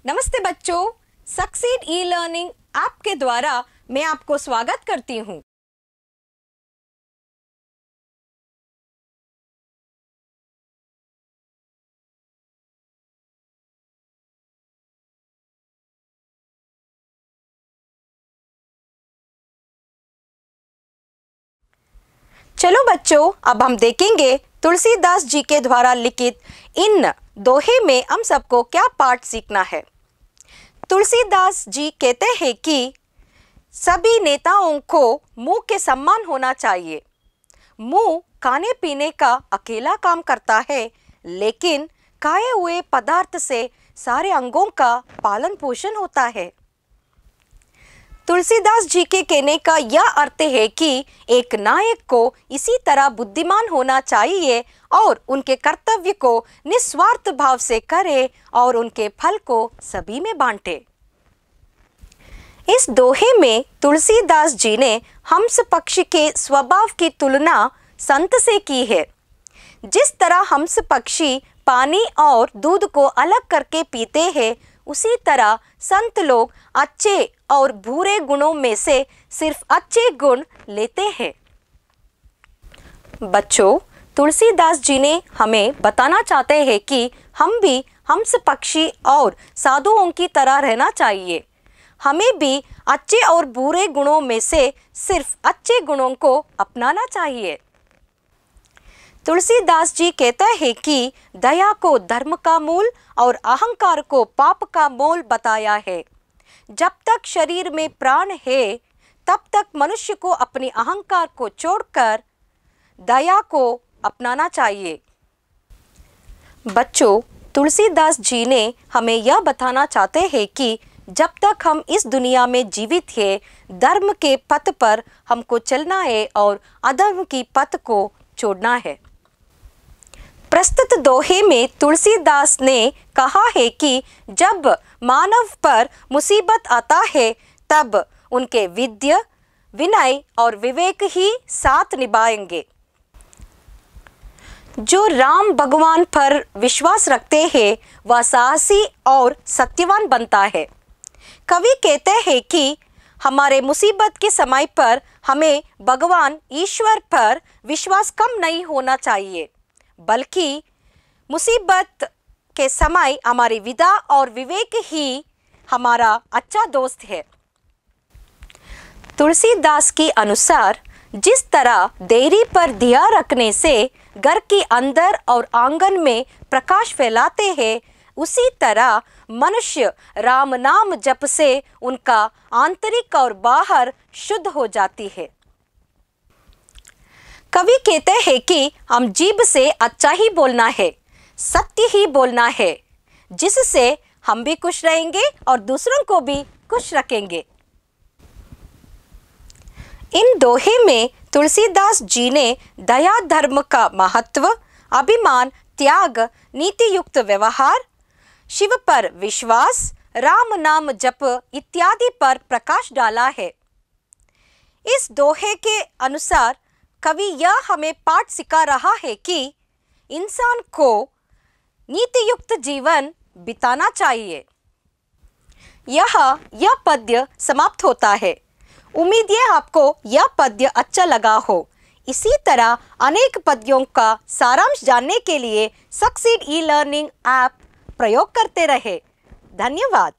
नमस्ते बच्चों, succeed e learning app के द्वारा मैं आपको स्वागत करती हूँ। चलो बच्चों, अब हम देखेंगे तुलसीदास जी के द्वारा लिखित इन दोहे में हम सबको क्या पाठ सीखना है। तुलसीदास जी कहते हैं कि सभी नेताओं को मुंह के सम्मान होना चाहिए। मुंह खाने पीने का अकेला काम करता है, लेकिन खाए हुए पदार्थ से सारे अंगों का पालन पोषण होता है। तुलसीदास जी के कहने का यह अर्थ है कि एक नायक को इसी तरह बुद्धिमान होना चाहिए और उनके कर्तव्य को निस्वार्थ भाव से करे और उनके फल को सभी में बांटे। इस दोहे में तुलसीदास जी ने हंस पक्षी के स्वभाव की तुलना संत से की है। जिस तरह हंस पक्षी पानी और दूध को अलग करके पीते हैं, उसी तरह संत लोग अच्छे और बुरे गुणों में से सिर्फ अच्छे गुण लेते हैं। बच्चों, तुलसीदास जी ने हमें बताना चाहते हैं कि हम भी हंस पक्षी और साधुओं की तरह रहना चाहिए। हमें भी अच्छे और बुरे गुणों में से सिर्फ अच्छे गुणों को अपनाना चाहिए। तुलसीदास जी कहते हैं कि दया को धर्म का मूल और अहंकार को पाप का मोल बताया है। जब तक शरीर में प्राण है, तब तक मनुष्य को अपने अहंकार को छोड़कर दया को अपनाना चाहिए। बच्चों, तुलसीदास जी ने हमें यह बताना चाहते हैं कि जब तक हम इस दुनिया में जीवित हैं, धर्म के पथ पर हमको चलना है और अधर्म की पथ को छोड़ना है। प्रस्तुत दोहे में तुलसीदास ने कहा है कि जब मानव पर मुसीबत आता है, तब उनके विद्या, विनय और विवेक ही साथ निभाएंगे। जो राम भगवान पर विश्वास रखते हैं, वह साहसी और सत्यवान बनता है। कवि कहते हैं कि हमारे मुसीबत के समय पर हमें भगवान ईश्वर पर विश्वास कम नहीं होना चाहिए, बल्कि मुसीबत के समय हमारी विद्या और विवेक ही हमारा अच्छा दोस्त है। तुलसीदास के अनुसार जिस तरह देरी पर दिया रखने से घर के अंदर और आंगन में प्रकाश फैलाते हैं, उसी तरह मनुष्य राम नाम जप से उनका आंतरिक और बाहर शुद्ध हो जाती है। कवि कहते हैं कि हम जीभ से अच्छा ही बोलना है, सत्य ही बोलना है, जिससे हम भी खुश रहेंगे और दूसरों को भी खुश रखेंगे। इन दोहे में तुलसीदास जी ने दया, धर्म का महत्व, अभिमान, त्याग, नीति युक्त व्यवहार, शिव पर विश्वास, राम नाम जप इत्यादि पर प्रकाश डाला है। इस दोहे के अनुसार कवि यह हमें पाठ सिखा रहा है कि इंसान को नीति युक्त जीवन बिताना चाहिए। यह पद्य समाप्त होता है। उम्मीद है आपको यह पद्य अच्छा लगा हो। इसी तरह अनेक पद्यों का सारांश जानने के लिए सक्सीड ई लर्निंग ऐप प्रयोग करते रहे। धन्यवाद।